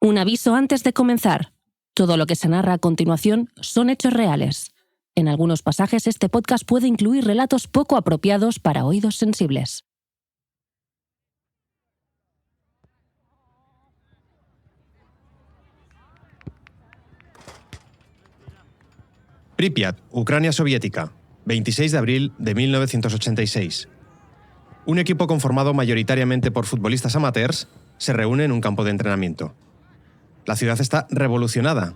Un aviso antes de comenzar. Todo lo que se narra a continuación son hechos reales. En algunos pasajes este podcast puede incluir relatos poco apropiados para oídos sensibles. Pripyat, Ucrania soviética, 26 de abril de 1986. Un equipo conformado mayoritariamente por futbolistas amateurs se reúne en un campo de entrenamiento. La ciudad está revolucionada,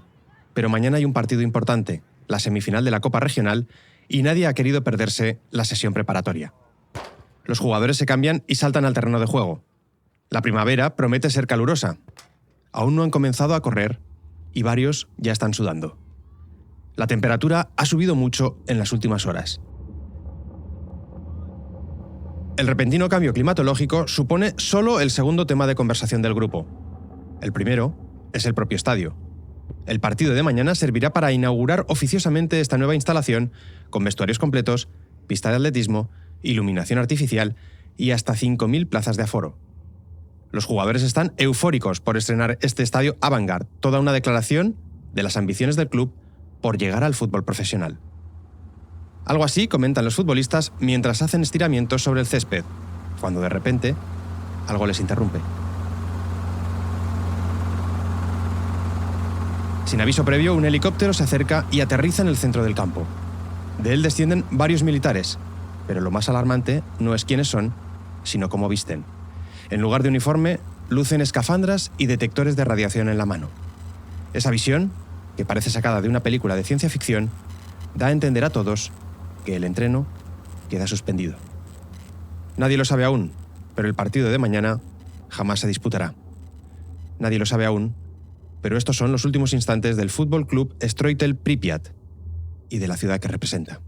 pero mañana hay un partido importante, la semifinal de la Copa Regional, y nadie ha querido perderse la sesión preparatoria. Los jugadores se cambian y saltan al terreno de juego. La primavera promete ser calurosa. Aún no han comenzado a correr y varios ya están sudando. La temperatura ha subido mucho en las últimas horas. El repentino cambio climatológico supone solo el segundo tema de conversación del grupo. El primero es el propio estadio. El partido de mañana servirá para inaugurar oficiosamente esta nueva instalación con vestuarios completos, pista de atletismo, iluminación artificial y hasta 5.000 plazas de aforo. Los jugadores están eufóricos por estrenar este estadio Avangard, toda una declaración de las ambiciones del club por llegar al fútbol profesional. Algo así comentan los futbolistas mientras hacen estiramientos sobre el césped, cuando de repente algo les interrumpe. Sin aviso previo, un helicóptero se acerca y aterriza en el centro del campo. De él descienden varios militares, pero lo más alarmante no es quiénes son, sino cómo visten. En lugar de uniforme, lucen escafandras y detectores de radiación en la mano. Esa visión, que parece sacada de una película de ciencia ficción, da a entender a todos que el entreno queda suspendido. Nadie lo sabe aún, pero el partido de mañana jamás se disputará. Nadie lo sabe aún, pero estos son los últimos instantes del Fútbol Club Stroitel Pripyat y de la ciudad que representa.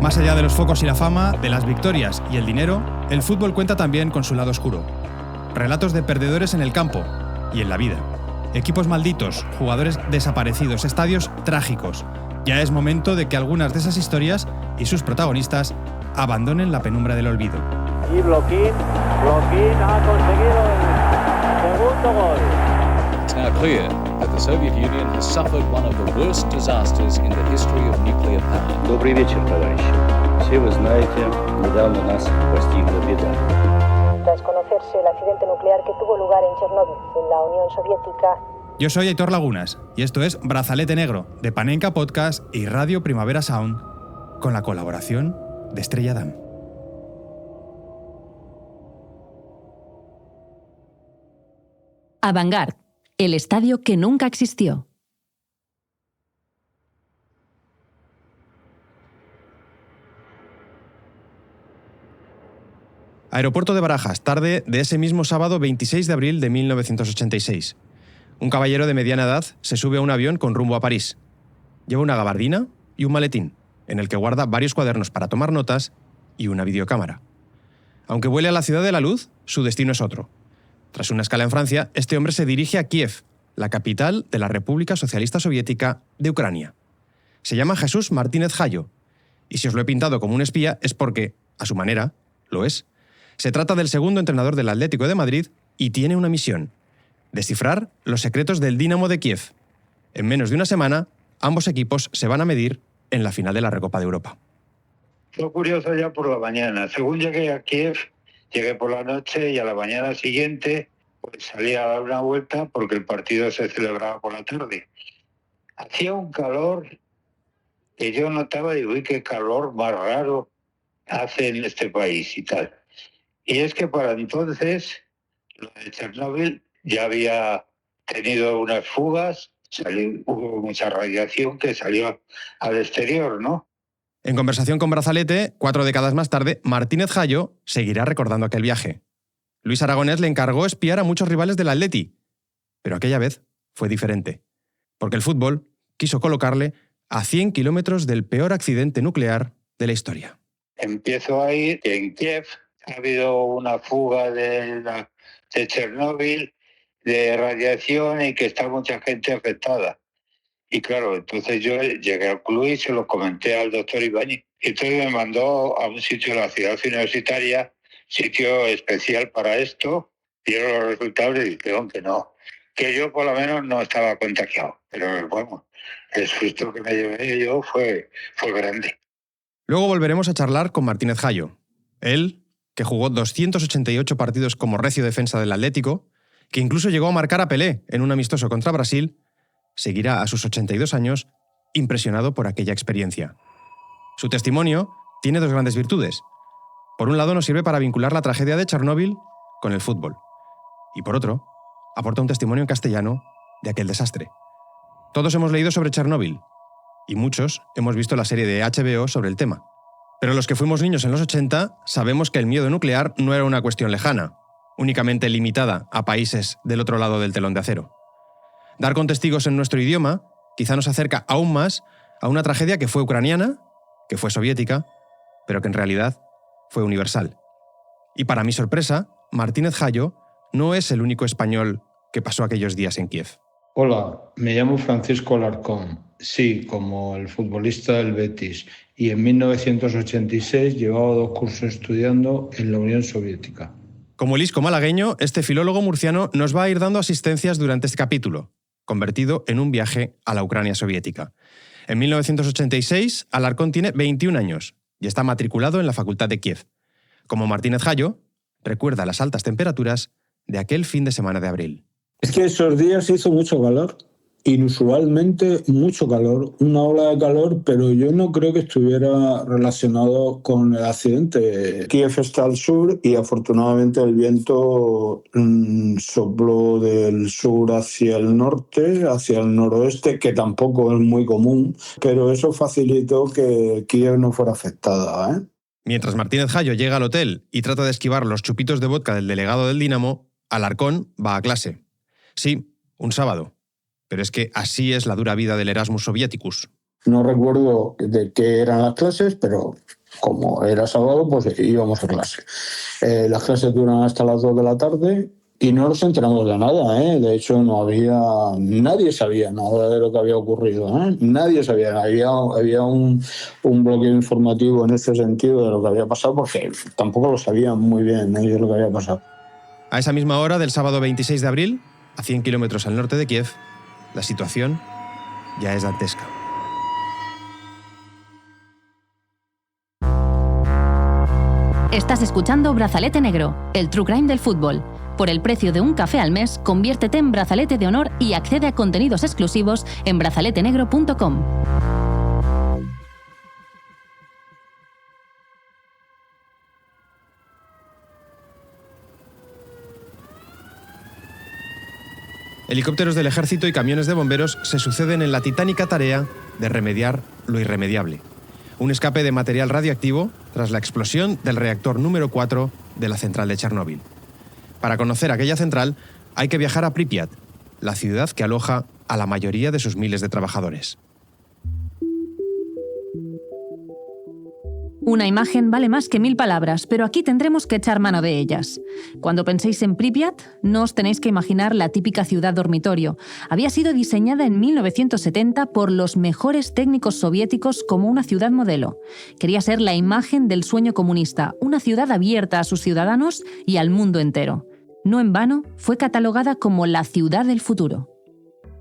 Más allá de los focos y la fama, de las victorias y el dinero, el fútbol cuenta también con su lado oscuro. Relatos de perdedores en el campo y en la vida. Equipos malditos, jugadores desaparecidos, estadios trágicos. Ya es momento de que algunas de esas historias y sus protagonistas abandonen la penumbra del olvido. Y Bloquín ha conseguido el segundo gol. It's now clear that the Soviet Union has suffered one of the worst disasters in the history of nuclear power. Добрый вечер, товарищи. Все вы знаете, недавно нас постигла беда. Tras conocerse el accidente nuclear que tuvo lugar en Chernóbil, en la Unión Soviética. Yo soy Aitor Lagunas y esto es Brazalete Negro, de Panenka Podcast y Radio Primavera Sound, con la colaboración de Estrella Damm. Avangard, el estadio que nunca existió. Aeropuerto de Barajas, tarde de ese mismo sábado 26 de abril de 1986. Un caballero de mediana edad se sube a un avión con rumbo a París. Lleva una gabardina y un maletín, en el que guarda varios cuadernos para tomar notas y una videocámara. Aunque vuele a la ciudad de la luz, su destino es otro. Tras una escala en Francia, este hombre se dirige a Kiev, la capital de la República Socialista Soviética de Ucrania. Se llama Jesús Martínez Jayo, y si os lo he pintado como un espía es porque, a su manera, lo es. Se trata del segundo entrenador del Atlético de Madrid y tiene una misión: descifrar los secretos del Dinamo de Kiev. En menos de una semana, ambos equipos se van a medir en la final de la Recopa de Europa. Fue curioso ya por la mañana. Según llegué a Kiev, llegué por la noche y a la mañana siguiente pues salí a dar una vuelta porque el partido se celebraba por la tarde. Hacía un calor que yo notaba, digo, uy, qué calor más raro hace en este país y tal. Y es que para entonces, lo de Chernóbil ya había tenido unas fugas, hubo mucha radiación que salió al exterior, ¿no? En conversación con Brazalete, 4 décadas más tarde, Martínez Jayo seguirá recordando aquel viaje. Luis Aragonés le encargó espiar a muchos rivales del Atleti, pero aquella vez fue diferente, porque el fútbol quiso colocarle a 100 kilómetros del peor accidente nuclear de la historia. Empiezo a ir en Kiev. Ha habido una fuga de Chernóbil, de radiación y que está mucha gente afectada. Y claro, entonces yo llegué al club y se lo comenté al doctor Ibáñez. Entonces me mandó a un sitio de la ciudad universitaria, sitio especial para esto, dieron los resultados y dijeron que no, que yo por lo menos no estaba contagiado. Pero bueno, el susto que me llevé yo fue grande. Luego volveremos a charlar con Martínez Jayo. Él, que jugó 288 partidos como recio defensa del Atlético, que incluso llegó a marcar a Pelé en un amistoso contra Brasil, seguirá a sus 82 años impresionado por aquella experiencia. Su testimonio tiene dos grandes virtudes. Por un lado, nos sirve para vincular la tragedia de Chernóbil con el fútbol. Y por otro, aporta un testimonio en castellano de aquel desastre. Todos hemos leído sobre Chernóbil y muchos hemos visto la serie de HBO sobre el tema. Pero los que fuimos niños en los 80 sabemos que el miedo nuclear no era una cuestión lejana, únicamente limitada a países del otro lado del telón de acero. Dar con testigos en nuestro idioma quizá nos acerca aún más a una tragedia que fue ucraniana, que fue soviética, pero que en realidad fue universal. Y para mi sorpresa, Martínez Jayo no es el único español que pasó aquellos días en Kiev. Hola, me llamo Francisco Alarcón, sí, como el futbolista del Betis, y en 1986 llevaba 2 cursos estudiando en la Unión Soviética. Como el isco malagueño, este filólogo murciano nos va a ir dando asistencias durante este capítulo, convertido en un viaje a la Ucrania soviética. En 1986, Alarcón tiene 21 años y está matriculado en la Facultad de Kiev. Como Martínez Jayo, recuerda las altas temperaturas de aquel fin de semana de abril. Es que esos días hizo mucho calor, inusualmente mucho calor, una ola de calor, pero yo no creo que estuviera relacionado con el accidente. Kiev está al sur y afortunadamente el viento sopló del sur hacia el norte, hacia el noroeste, que tampoco es muy común, pero eso facilitó que Kiev no fuera afectada, ¿eh? Mientras Martínez Jayo llega al hotel y trata de esquivar los chupitos de vodka del delegado del Dinamo, Alarcón va a clase. Sí, un sábado. Pero es que así es la dura vida del Erasmus Sovieticus. No recuerdo de qué eran las clases, pero como era sábado, pues íbamos a clase. Las clases duran hasta las 2 de la tarde y no nos enteramos de nada, ¿eh? De hecho, nadie sabía nada de lo que había ocurrido, ¿eh? Nadie sabía. Había un bloqueo informativo en ese sentido de lo que había pasado, porque tampoco lo sabían muy bien ellos lo que había pasado. A esa misma hora del sábado 26 de abril, a 100 kilómetros al norte de Kiev, la situación ya es dantesca. Estás escuchando Brazalete Negro, el true crime del fútbol. Por el precio de un café al mes, conviértete en brazalete de honor y accede a contenidos exclusivos en brazaletenegro.com. Helicópteros del ejército y camiones de bomberos se suceden en la titánica tarea de remediar lo irremediable. Un escape de material radioactivo tras la explosión del reactor número 4 de la central de Chernóbil. Para conocer aquella central hay que viajar a Pripyat, la ciudad que aloja a la mayoría de sus miles de trabajadores. Una imagen vale más que 1000 palabras, pero aquí tendremos que echar mano de ellas. Cuando penséis en Pripyat, no os tenéis que imaginar la típica ciudad dormitorio. Había sido diseñada en 1970 por los mejores técnicos soviéticos como una ciudad modelo. Quería ser la imagen del sueño comunista, una ciudad abierta a sus ciudadanos y al mundo entero. No en vano, fue catalogada como la ciudad del futuro.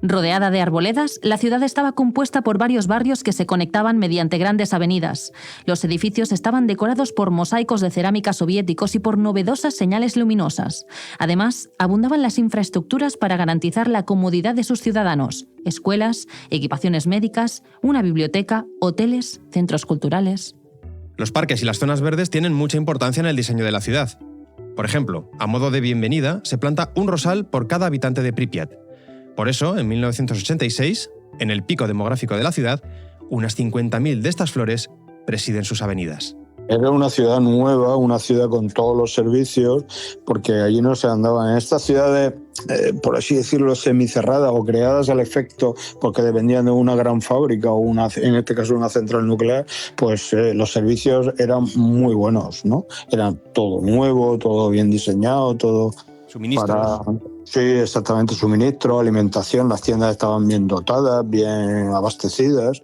Rodeada de arboledas, la ciudad estaba compuesta por varios barrios que se conectaban mediante grandes avenidas. Los edificios estaban decorados por mosaicos de cerámica soviéticos y por novedosas señales luminosas. Además, abundaban las infraestructuras para garantizar la comodidad de sus ciudadanos: escuelas, equipaciones médicas, una biblioteca, hoteles, centros culturales. Los parques y las zonas verdes tienen mucha importancia en el diseño de la ciudad. Por ejemplo, a modo de bienvenida, se planta un rosal por cada habitante de Pripyat. Por eso, en 1986, en el pico demográfico de la ciudad, unas 50.000 de estas flores presiden sus avenidas. Era una ciudad nueva, una ciudad con todos los servicios, porque allí no se andaba. En estas ciudades, por así decirlo, semicerradas o creadas al efecto porque dependían de una gran fábrica o en este caso una central nuclear, pues los servicios eran muy buenos, ¿no? Era todo nuevo, todo bien diseñado, todo suministros. Sí, exactamente. Suministro, alimentación, las tiendas estaban bien dotadas, bien abastecidas.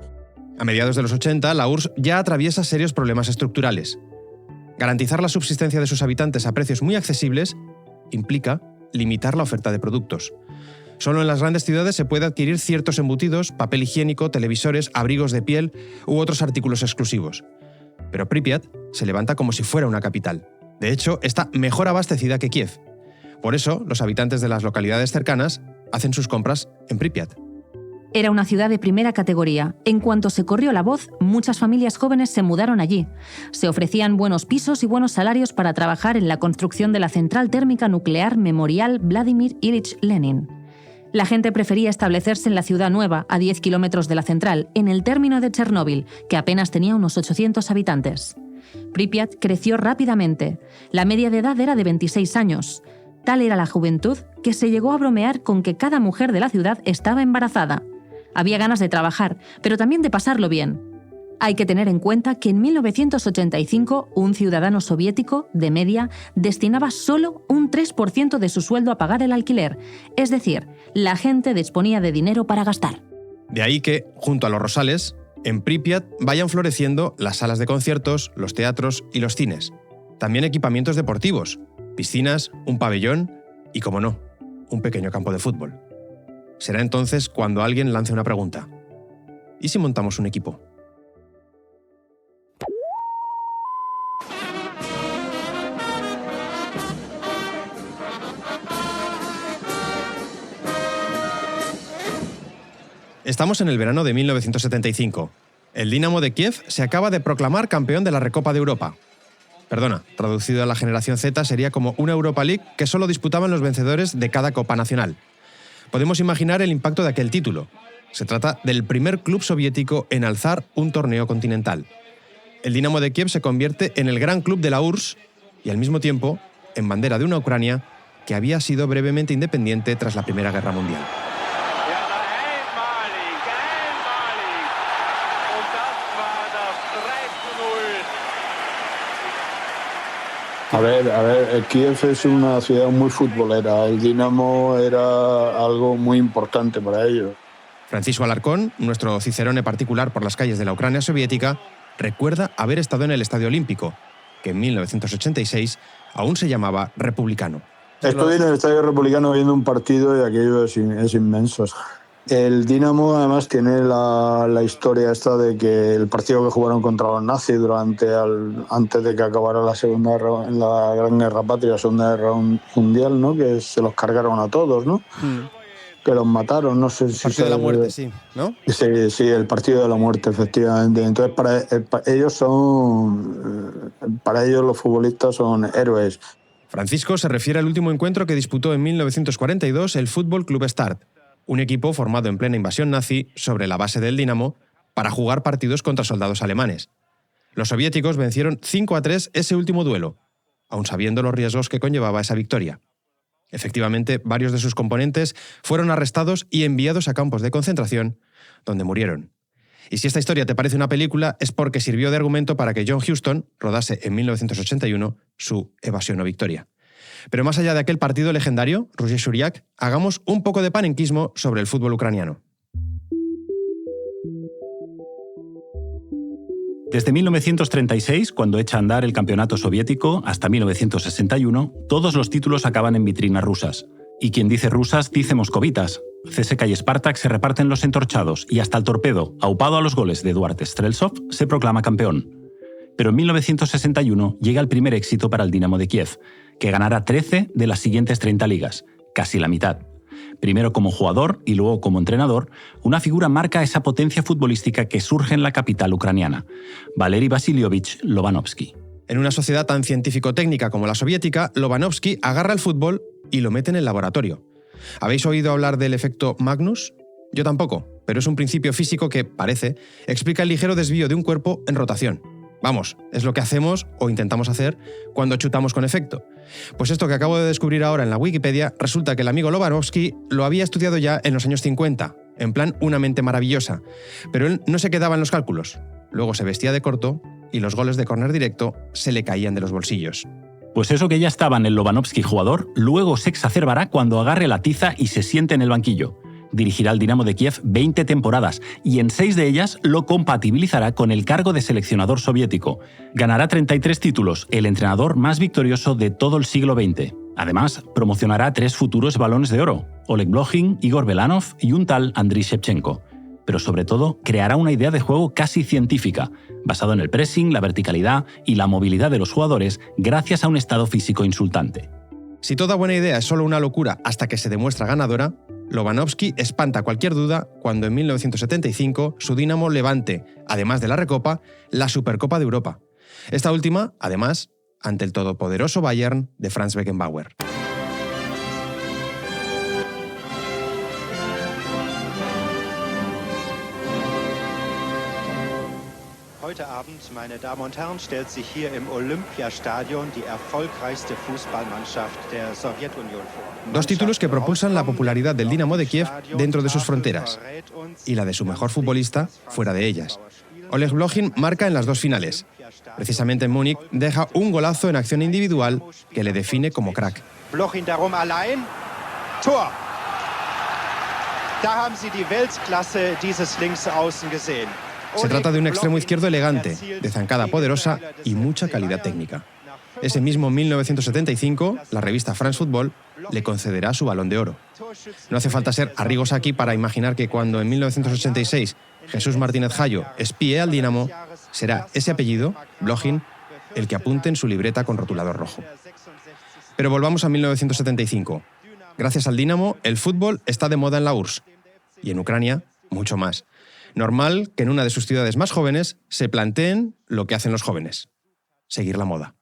A mediados de los 80, la URSS ya atraviesa serios problemas estructurales. Garantizar la subsistencia de sus habitantes a precios muy accesibles implica limitar la oferta de productos. Solo en las grandes ciudades se puede adquirir ciertos embutidos, papel higiénico, televisores, abrigos de piel u otros artículos exclusivos. Pero Pripyat se levanta como si fuera una capital. De hecho, está mejor abastecida que Kiev. Por eso, los habitantes de las localidades cercanas hacen sus compras en Pripyat. Era una ciudad de primera categoría. En cuanto se corrió la voz, muchas familias jóvenes se mudaron allí. Se ofrecían buenos pisos y buenos salarios para trabajar en la construcción de la central térmica nuclear Memorial Vladimir Ilich Lenin. La gente prefería establecerse en la ciudad nueva, a 10 kilómetros de la central, en el término de Chernóbil, que apenas tenía unos 800 habitantes. Pripyat creció rápidamente. La media de edad era de 26 años. Tal era la juventud que se llegó a bromear con que cada mujer de la ciudad estaba embarazada. Había ganas de trabajar, pero también de pasarlo bien. Hay que tener en cuenta que en 1985 un ciudadano soviético, de media, destinaba solo un 3% de su sueldo a pagar el alquiler. Es decir, la gente disponía de dinero para gastar. De ahí que, junto a los rosales, en Pripyat vayan floreciendo las salas de conciertos, los teatros y los cines. También equipamientos deportivos, piscinas, un pabellón y, como no, un pequeño campo de fútbol. Será entonces cuando alguien lance una pregunta. ¿Y si montamos un equipo? Estamos en el verano de 1975. El Dinamo de Kiev se acaba de proclamar campeón de la Recopa de Europa. Perdona, traducido a la generación Z sería como una Europa League que solo disputaban los vencedores de cada Copa Nacional. Podemos imaginar el impacto de aquel título. Se trata del primer club soviético en alzar un torneo continental. El Dinamo de Kiev se convierte en el gran club de la URSS y al mismo tiempo en bandera de una Ucrania que había sido brevemente independiente tras la Primera Guerra Mundial. A ver, Kiev es una ciudad muy futbolera. El Dinamo era algo muy importante para ellos. Francisco Alarcón, nuestro cicerone particular por las calles de la Ucrania soviética, recuerda haber estado en el Estadio Olímpico, que en 1986 aún se llamaba Republicano. Estoy en el Estadio Republicano viendo un partido y aquello es inmenso. El Dinamo además tiene la historia esta de que el partido que jugaron contra los nazis antes de que acabara la Gran Guerra Patria, la Segunda Guerra Mundial, ¿no? Que se los cargaron a todos, ¿no? Que los mataron, no sé si... El partido de la muerte, sí, ¿no? Sí, el partido de la muerte, efectivamente. Entonces para ellos los futbolistas son héroes. Francisco se refiere al último encuentro que disputó en 1942 el Fútbol Club Start, un equipo formado en plena invasión nazi sobre la base del Dinamo para jugar partidos contra soldados alemanes. Los soviéticos vencieron 5-3 ese último duelo, aun sabiendo los riesgos que conllevaba esa victoria. Efectivamente, varios de sus componentes fueron arrestados y enviados a campos de concentración, donde murieron. Y si esta historia te parece una película, es porque sirvió de argumento para que John Huston rodase en 1981 su Evasión o Victoria. Pero más allá de aquel partido legendario, Rusia-Shuriak, hagamos un poco de panenquismo sobre el fútbol ucraniano. Desde 1936, cuando echa a andar el campeonato soviético, hasta 1961, todos los títulos acaban en vitrinas rusas. Y quien dice rusas, dice moscovitas. CSKA y Spartak se reparten los entorchados y hasta el Torpedo, aupado a los goles de Eduard Streltsov, se proclama campeón. Pero en 1961 llega el primer éxito para el Dinamo de Kiev, que ganará 13 de las siguientes 30 ligas, casi la mitad. Primero como jugador y luego como entrenador, una figura marca esa potencia futbolística que surge en la capital ucraniana, Valery Vasilievich Lobanovsky. En una sociedad tan científico-técnica como la soviética, Lobanovsky agarra el fútbol y lo mete en el laboratorio. ¿Habéis oído hablar del efecto Magnus? Yo tampoco, pero es un principio físico que, parece, explica el ligero desvío de un cuerpo en rotación. Vamos, es lo que hacemos o intentamos hacer cuando chutamos con efecto. Pues esto que acabo de descubrir ahora en la Wikipedia, resulta que el amigo Lobanovsky lo había estudiado ya en los años 50, en plan una mente maravillosa. Pero él no se quedaba en los cálculos. Luego se vestía de corto y los goles de córner directo se le caían de los bolsillos. Pues eso que ya estaba en el Lobanovsky jugador, luego se exacerbará cuando agarre la tiza y se siente en el banquillo. Dirigirá al Dinamo de Kiev 20 temporadas y en 6 de ellas lo compatibilizará con el cargo de seleccionador soviético. Ganará 33 títulos, el entrenador más victorioso de todo el siglo XX. Además, promocionará 3 futuros balones de oro, Oleg Blochin, Igor Belanov y un tal Andriy Shevchenko. Pero sobre todo, creará una idea de juego casi científica, basado en el pressing, la verticalidad y la movilidad de los jugadores gracias a un estado físico insultante. Si toda buena idea es solo una locura hasta que se demuestra ganadora, Lobanovsky espanta cualquier duda cuando en 1975 su Dinamo levante, además de la Recopa, la Supercopa de Europa. Esta última, además, ante el todopoderoso Bayern de Franz Beckenbauer. Heute Abend, meine Damen und Herren, stellt sich hier im Olympiastadion die erfolgreichste Fußballmannschaft der Sowjetunion vor. 2 títulos que propulsan la popularidad del Dinamo de Kiev dentro de sus fronteras y la de su mejor futbolista fuera de ellas. Oleg Blochin marca en las 2 finales. Precisamente en Múnich deja un golazo en acción individual que le define como crack. Blochin darum allein. Tor. Da haben Sie die Weltklasse dieses Linksaußen gesehen. Se trata de un extremo izquierdo elegante, de zancada poderosa y mucha calidad técnica. Ese mismo 1975, la revista France Football le concederá su Balón de Oro. No hace falta ser Arrigo Sacchi para imaginar que cuando en 1986 Jesús Martínez Jayo espíe al Dinamo, será ese apellido, Blochin, el que apunte en su libreta con rotulador rojo. Pero volvamos a 1975. Gracias al Dinamo, el fútbol está de moda en la URSS. Y en Ucrania, mucho más. Normal que en una de sus ciudades más jóvenes se planteen lo que hacen los jóvenes: seguir la moda.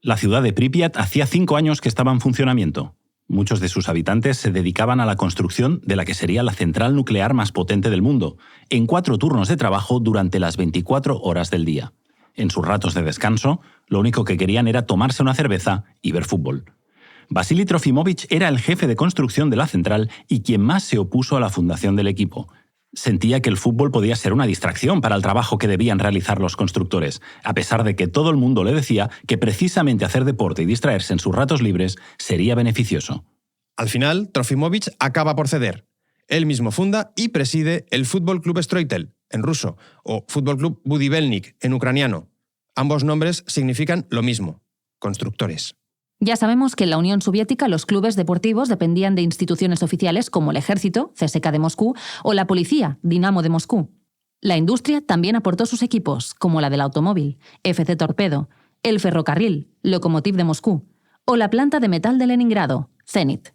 La ciudad de Pripyat hacía 5 años que estaba en funcionamiento. Muchos de sus habitantes se dedicaban a la construcción de la que sería la central nuclear más potente del mundo, en 4 turnos de trabajo durante las 24 horas del día. En sus ratos de descanso, lo único que querían era tomarse una cerveza y ver fútbol. Vasily Trofimovich era el jefe de construcción de la central y quien más se opuso a la fundación del equipo. Sentía que el fútbol podía ser una distracción para el trabajo que debían realizar los constructores, a pesar de que todo el mundo le decía que precisamente hacer deporte y distraerse en sus ratos libres sería beneficioso. Al final, Trofimovich acaba por ceder. Él mismo funda y preside el Fútbol Club Stroitel, en ruso, o Fútbol Club Budivelnik, en ucraniano. Ambos nombres significan lo mismo: constructores. Ya sabemos que en la Unión Soviética los clubes deportivos dependían de instituciones oficiales como el Ejército, CSKA de Moscú, o la Policía, Dinamo de Moscú. La industria también aportó sus equipos, como la del automóvil, FC Torpedo, el ferrocarril, Lokomotiv de Moscú, o la planta de metal de Leningrado, Zenit.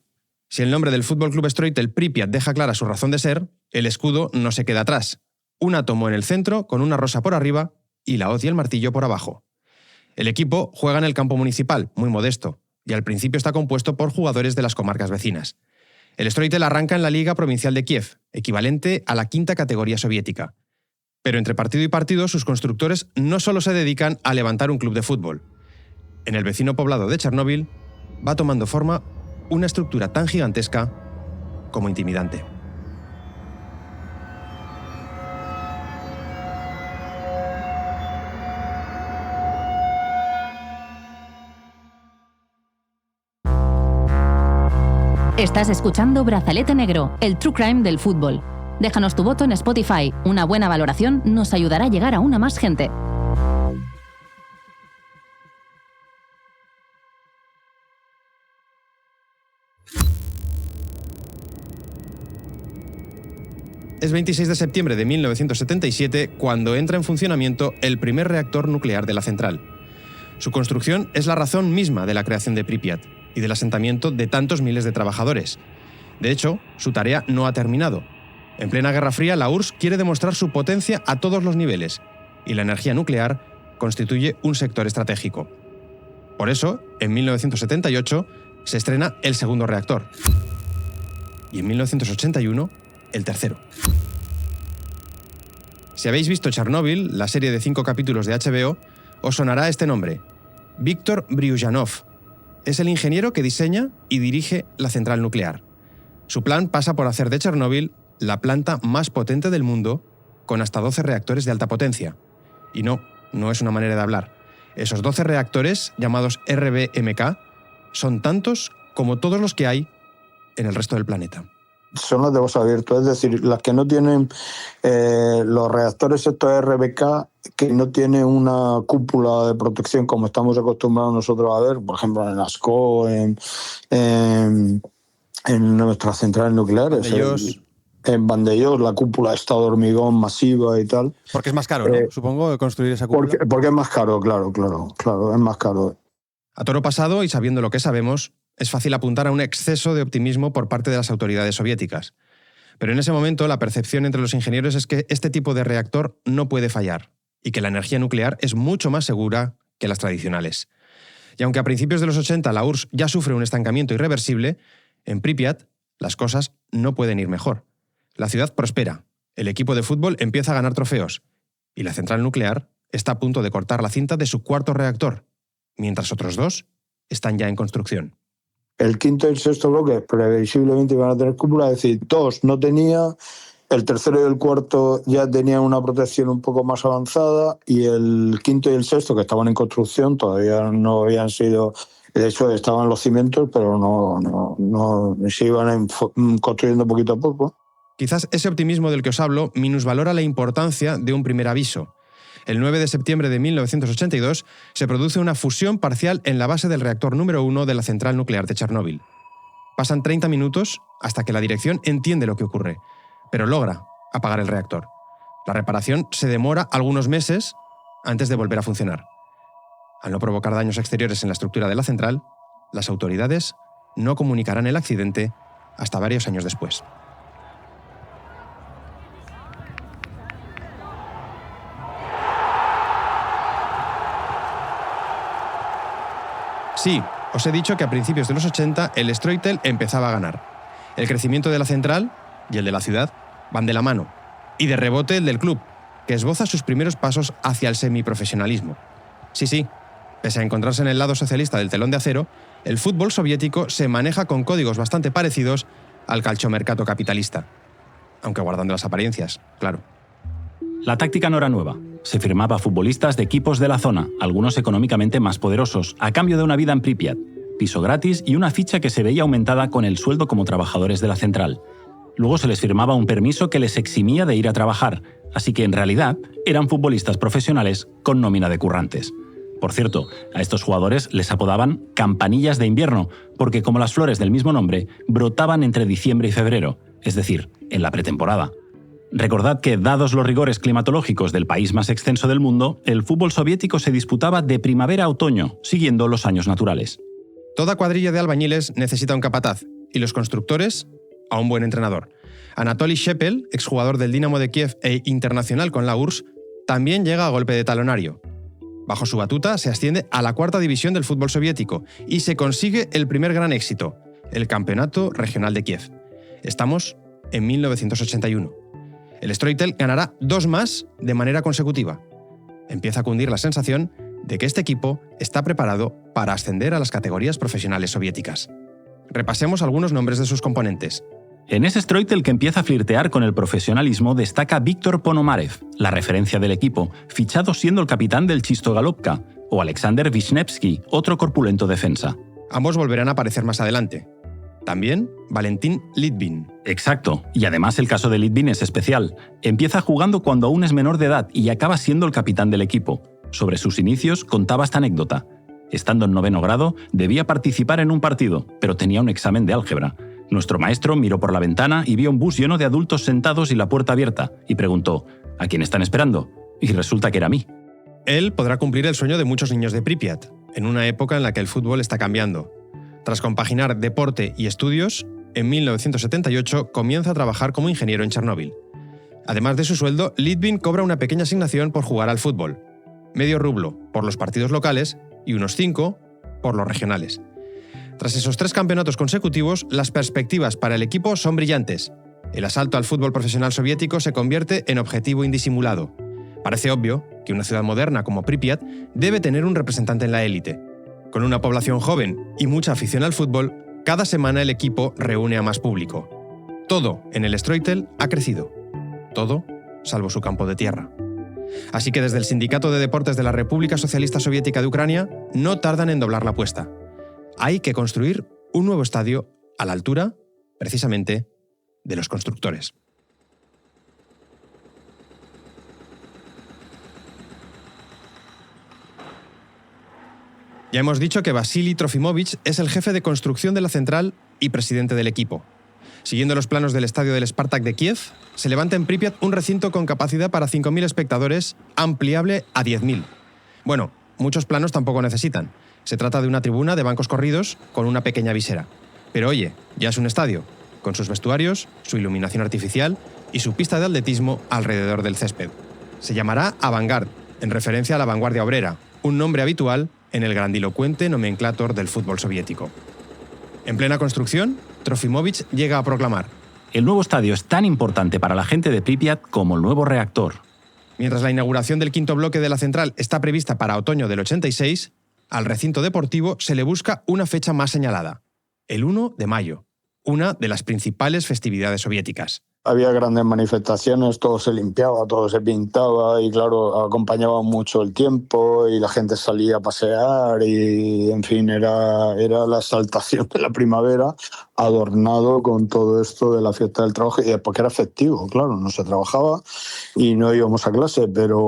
Si el nombre del Fútbol Club Stroitel Pripyat deja clara su razón de ser, el escudo no se queda atrás. Un átomo en el centro con una rosa por arriba y la hoz y el martillo por abajo. El equipo juega en el campo municipal, muy modesto, y al principio está compuesto por jugadores de las comarcas vecinas. El Stroitel arranca en la Liga Provincial de Kiev, equivalente a la 5ª categoría soviética. Pero entre partido y partido, sus constructores no solo se dedican a levantar un club de fútbol. En el vecino poblado de Chernóbil va tomando forma una estructura tan gigantesca como intimidante. Estás escuchando Brazalete Negro, el true crime del fútbol. Déjanos tu voto en Spotify. Una buena valoración nos ayudará a llegar a una más gente. Es 26 de septiembre de 1977 cuando entra en funcionamiento el primer reactor nuclear de la central. Su construcción es la razón misma de la creación de Pripyat y del asentamiento de tantos miles de trabajadores. De hecho, su tarea no ha terminado. En plena Guerra Fría, la URSS quiere demostrar su potencia a todos los niveles, y la energía nuclear constituye un sector estratégico. Por eso, en 1978, se estrena el segundo reactor. Y en 1981, el tercero. Si habéis visto Chernóbil, la serie de 5 capítulos de HBO, os sonará este nombre: Víctor Bryuzhanov. Es el ingeniero que diseña y dirige la central nuclear. Su plan pasa por hacer de Chernóbil la planta más potente del mundo, con hasta 12 reactores de alta potencia. Y no es una manera de hablar. Esos 12 reactores, llamados RBMK, son tantos como todos los que hay en el resto del planeta. Son las de voz abierto, es decir, las que no tienen los reactores estos RBK, que no tienen una cúpula de protección como estamos acostumbrados nosotros a ver, por ejemplo en ASCO, en nuestras centrales nucleares. En Vandellós, la cúpula está de hormigón masiva y tal. Porque es más caro, ¿no? Supongo, construir esa cúpula. Porque es más caro, claro, es más caro. A toro pasado, y sabiendo lo que sabemos, es fácil apuntar a un exceso de optimismo por parte de las autoridades soviéticas. Pero en ese momento la percepción entre los ingenieros es que este tipo de reactor no puede fallar y que la energía nuclear es mucho más segura que las tradicionales. Y aunque a principios de los 80 la URSS ya sufre un estancamiento irreversible, en Pripyat las cosas no pueden ir mejor. La ciudad prospera, el equipo de fútbol empieza a ganar trofeos y la central nuclear está a punto de cortar la cinta de su cuarto reactor, mientras otros 2 están ya en construcción. El quinto y el sexto bloque previsiblemente iban a tener cúpula, es decir, 2 no tenía, el tercero y el cuarto ya tenían una protección un poco más avanzada y el quinto y el sexto, que estaban en construcción, todavía no habían sido... De hecho, estaban los cimientos, pero no se iban construyendo poquito a poco. Quizás ese optimismo del que os hablo minusvalora la importancia de un primer aviso. El 9 de septiembre de 1982 se produce una fusión parcial en la base del reactor número 1 de la central nuclear de Chernóbil. Pasan 30 minutos hasta que la dirección entiende lo que ocurre, pero logra apagar el reactor. La reparación se demora algunos meses antes de volver a funcionar. Al no provocar daños exteriores en la estructura de la central, las autoridades no comunicarán el accidente hasta varios años después. Sí, os he dicho que a principios de los 80 el Streutel empezaba a ganar. El crecimiento de la central y el de la ciudad van de la mano. Y de rebote el del club, que esboza sus primeros pasos hacia el semiprofesionalismo. Sí, pese a encontrarse en el lado socialista del telón de acero, el fútbol soviético se maneja con códigos bastante parecidos al calciomercato capitalista. Aunque guardando las apariencias, claro. La táctica no era nueva. Se firmaba a futbolistas de equipos de la zona, algunos económicamente más poderosos, a cambio de una vida en Pripyat, piso gratis y una ficha que se veía aumentada con el sueldo como trabajadores de la central. Luego se les firmaba un permiso que les eximía de ir a trabajar, así que en realidad eran futbolistas profesionales con nómina de currantes. Por cierto, a estos jugadores les apodaban campanillas de invierno, porque como las flores del mismo nombre, brotaban entre diciembre y febrero, es decir, en la pretemporada. Recordad que, dados los rigores climatológicos del país más extenso del mundo, el fútbol soviético se disputaba de primavera a otoño, siguiendo los años naturales. Toda cuadrilla de albañiles necesita un capataz, y los constructores, a un buen entrenador. Anatoly Shepel, exjugador del Dinamo de Kiev e internacional con la URSS, también llega a golpe de talonario. Bajo su batuta se asciende a la 4ª división del fútbol soviético y se consigue el primer gran éxito, el Campeonato Regional de Kiev. Estamos en 1981. El Streutel ganará 2 más de manera consecutiva. Empieza a cundir la sensación de que este equipo está preparado para ascender a las categorías profesionales soviéticas. Repasemos algunos nombres de sus componentes. En ese Streutel que empieza a flirtear con el profesionalismo destaca Víctor Ponomarev, la referencia del equipo, fichado siendo el capitán del Chistogalovka, o Alexander Wisniewski, otro corpulento defensa. Ambos volverán a aparecer más adelante. También Valentín Litvin. Exacto, y además el caso de Litvin es especial. Empieza jugando cuando aún es menor de edad y acaba siendo el capitán del equipo. Sobre sus inicios contaba esta anécdota. Estando en 9º grado, debía participar en un partido, pero tenía un examen de álgebra. Nuestro maestro miró por la ventana y vio un bus lleno de adultos sentados y la puerta abierta, y preguntó: ¿a quién están esperando? Y resulta que era mí. Él podrá cumplir el sueño de muchos niños de Pripyat, en una época en la que el fútbol está cambiando. Tras compaginar deporte y estudios, en 1978 comienza a trabajar como ingeniero en Chernóbil. Además de su sueldo, Litvin cobra una pequeña asignación por jugar al fútbol. Medio rublo por los partidos locales y unos 5 por los regionales. Tras esos 3 campeonatos consecutivos, las perspectivas para el equipo son brillantes. El asalto al fútbol profesional soviético se convierte en objetivo indisimulado. Parece obvio que una ciudad moderna como Pripyat debe tener un representante en la élite. Con una población joven y mucha afición al fútbol, cada semana el equipo reúne a más público. Todo en el Streutel ha crecido. Todo salvo su campo de tierra. Así que desde el Sindicato de Deportes de la República Socialista Soviética de Ucrania no tardan en doblar la apuesta. Hay que construir un nuevo estadio a la altura, precisamente, de los constructores. Ya hemos dicho que Vasily Trofimovic es el jefe de construcción de la central y presidente del equipo. Siguiendo los planos del estadio del Spartak de Kiev, se levanta en Pripyat un recinto con capacidad para 5.000 espectadores, ampliable a 10.000. Bueno, muchos planos tampoco necesitan. Se trata de una tribuna de bancos corridos con una pequeña visera. Pero oye, ya es un estadio, con sus vestuarios, su iluminación artificial y su pista de atletismo alrededor del césped. Se llamará Avangard, en referencia a la vanguardia obrera, un nombre habitual en el grandilocuente nomenclátor del fútbol soviético. En plena construcción, Trofimovic llega a proclamar: el nuevo estadio es tan importante para la gente de Pripyat como el nuevo reactor. Mientras la inauguración del quinto bloque de la central está prevista para otoño del 86, al recinto deportivo se le busca una fecha más señalada: el 1 de mayo, una de las principales festividades soviéticas. Había grandes manifestaciones, todo se limpiaba, todo se pintaba y claro, acompañaba mucho el tiempo y la gente salía a pasear y en fin, era la exaltación de la primavera adornado con todo esto de la fiesta del trabajo y después que era festivo, claro, no se trabajaba y no íbamos a clase, pero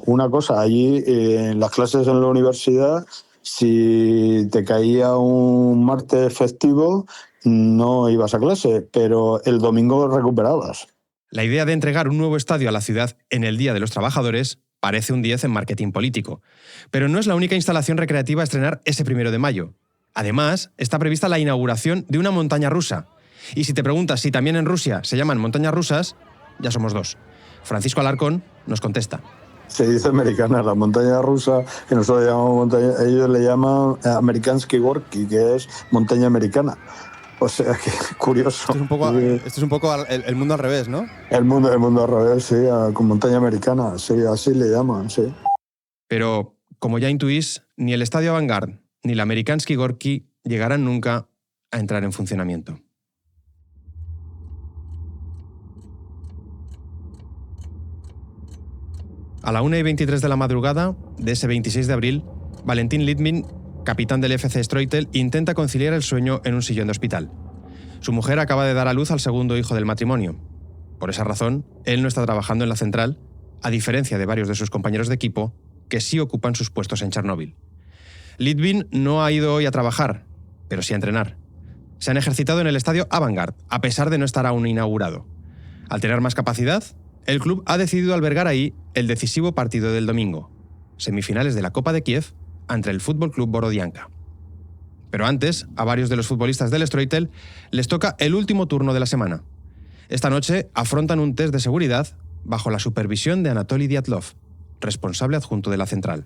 una cosa, allí en las clases en la universidad, si te caía un martes festivo, no ibas a clase, pero el domingo recuperabas. La idea de entregar un nuevo estadio a la ciudad en el Día de los Trabajadores parece un 10 en marketing político. Pero no es la única instalación recreativa a estrenar ese 1 de mayo. Además, está prevista la inauguración de una montaña rusa. Y si te preguntas si también en Rusia se llaman montañas rusas, ya somos dos. Francisco Alarcón nos contesta. Se dice americana, la montaña rusa, que nosotros llamamos montaña, ellos le llaman Amerikansky Gorky, que es montaña americana. O sea, que curioso. Esto es un poco el mundo al revés, ¿no? El mundo al revés, sí, con montaña americana, sí, así le llaman, sí. Pero, como ya intuís, ni el Estadio Avangard ni la Amerikansky Gorky llegarán nunca a entrar en funcionamiento. A la 1:23 de la madrugada de ese 26 de abril, Valentín Litvin, capitán del FC Stroitel, intenta conciliar el sueño en un sillón de hospital. Su mujer acaba de dar a luz al segundo hijo del matrimonio. Por esa razón, él no está trabajando en la central, a diferencia de varios de sus compañeros de equipo, que sí ocupan sus puestos en Chernóbil. Litvin no ha ido hoy a trabajar, pero sí a entrenar. Se han ejercitado en el estadio Avangard, a pesar de no estar aún inaugurado. Al tener más capacidad, el club ha decidido albergar ahí el decisivo partido del domingo, semifinales de la Copa de Kiev, ante el Fútbol Club Borodianka. Pero antes, a varios de los futbolistas del Stroitel les toca el último turno de la semana. Esta noche afrontan un test de seguridad bajo la supervisión de Anatoly Dyatlov, responsable adjunto de la central.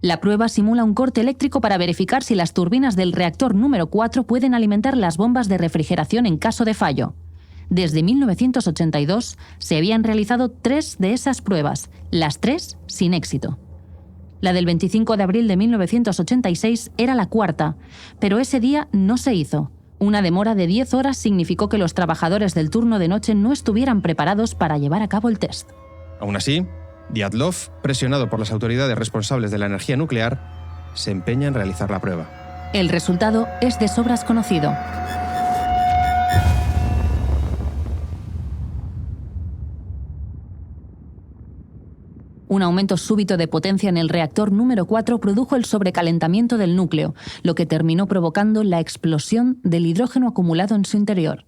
La prueba simula un corte eléctrico para verificar si las turbinas del reactor número 4 pueden alimentar las bombas de refrigeración en caso de fallo. Desde 1982 se habían realizado 3 de esas pruebas, las 3 sin éxito. La del 25 de abril de 1986 era la cuarta, pero ese día no se hizo. Una demora de 10 horas significó que los trabajadores del turno de noche no estuvieran preparados para llevar a cabo el test. Aún así, Dyatlov, presionado por las autoridades responsables de la energía nuclear, se empeña en realizar la prueba. El resultado es de sobras conocido. Un aumento súbito de potencia en el reactor número 4 produjo el sobrecalentamiento del núcleo, lo que terminó provocando la explosión del hidrógeno acumulado en su interior.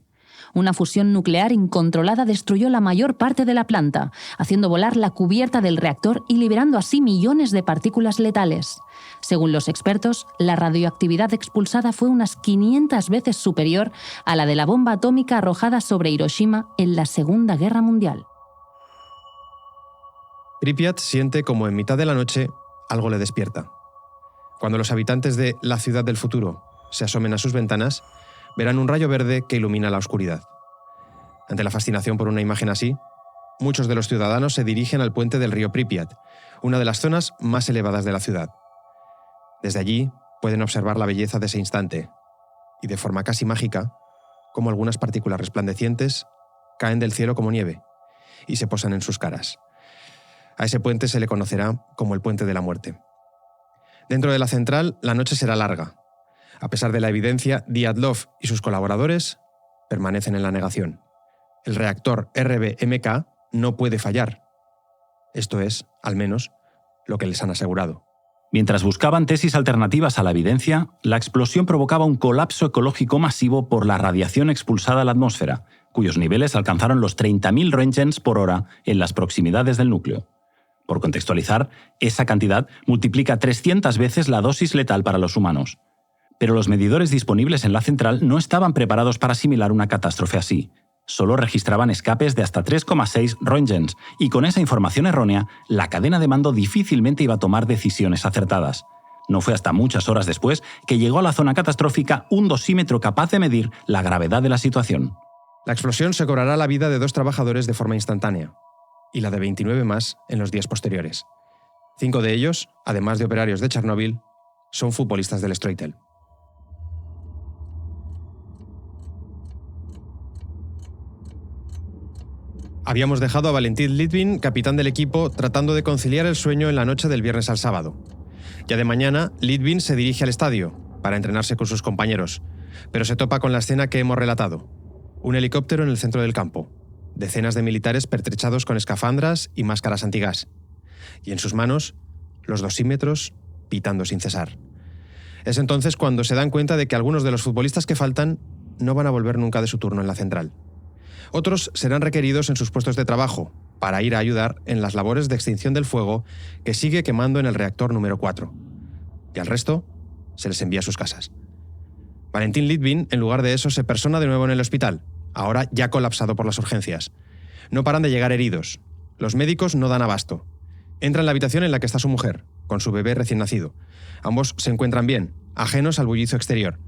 Una fusión nuclear incontrolada destruyó la mayor parte de la planta, haciendo volar la cubierta del reactor y liberando así millones de partículas letales. Según los expertos, la radioactividad expulsada fue unas 500 veces superior a la de la bomba atómica arrojada sobre Hiroshima en la Segunda Guerra Mundial. Pripyat siente como en mitad de la noche algo le despierta. Cuando los habitantes de la ciudad del futuro se asomen a sus ventanas, verán un rayo verde que ilumina la oscuridad. Ante la fascinación por una imagen así, muchos de los ciudadanos se dirigen al puente del río Pripyat, una de las zonas más elevadas de la ciudad. Desde allí pueden observar la belleza de ese instante y, de forma casi mágica, cómo algunas partículas resplandecientes caen del cielo como nieve y se posan en sus caras, A ese puente se le conocerá como el Puente de la Muerte. Dentro de la central, la noche será larga. A pesar de la evidencia, Dyatlov y sus colaboradores permanecen en la negación. El reactor RBMK no puede fallar. Esto es, al menos, lo que les han asegurado. Mientras buscaban tesis alternativas a la evidencia, la explosión provocaba un colapso ecológico masivo por la radiación expulsada a la atmósfera, cuyos niveles alcanzaron los 30.000 roentgens por hora en las proximidades del núcleo. Por contextualizar, esa cantidad multiplica 300 veces la dosis letal para los humanos. Pero los medidores disponibles en la central no estaban preparados para asimilar una catástrofe así. Solo registraban escapes de hasta 3,6 roentgens, y con esa información errónea, la cadena de mando difícilmente iba a tomar decisiones acertadas. No fue hasta muchas horas después que llegó a la zona catastrófica un dosímetro capaz de medir la gravedad de la situación. La explosión se cobrará la vida de 2 trabajadores de forma instantánea, y la de 29 más en los días posteriores. 5 de ellos, además de operarios de Chernóbil, son futbolistas del Stroitel. Habíamos dejado a Valentin Litvin, capitán del equipo, tratando de conciliar el sueño en la noche del viernes al sábado. Ya de mañana, Litvin se dirige al estadio para entrenarse con sus compañeros, pero se topa con la escena que hemos relatado. Un helicóptero en el centro del campo, decenas de militares pertrechados con escafandras y máscaras antigas, y en sus manos, los dosímetros pitando sin cesar. Es entonces cuando se dan cuenta de que algunos de los futbolistas que faltan no van a volver nunca de su turno en la central. Otros serán requeridos en sus puestos de trabajo para ir a ayudar en las labores de extinción del fuego que sigue quemando en el reactor número 4. Y al resto se les envía a sus casas. Valentin Litvin, en lugar de eso, se persona de nuevo en el hospital, ahora ya colapsado por las urgencias. No paran de llegar heridos. Los médicos no dan abasto. Entra en la habitación en la que está su mujer, con su bebé recién nacido. Ambos se encuentran bien, ajenos al bullicio exterior.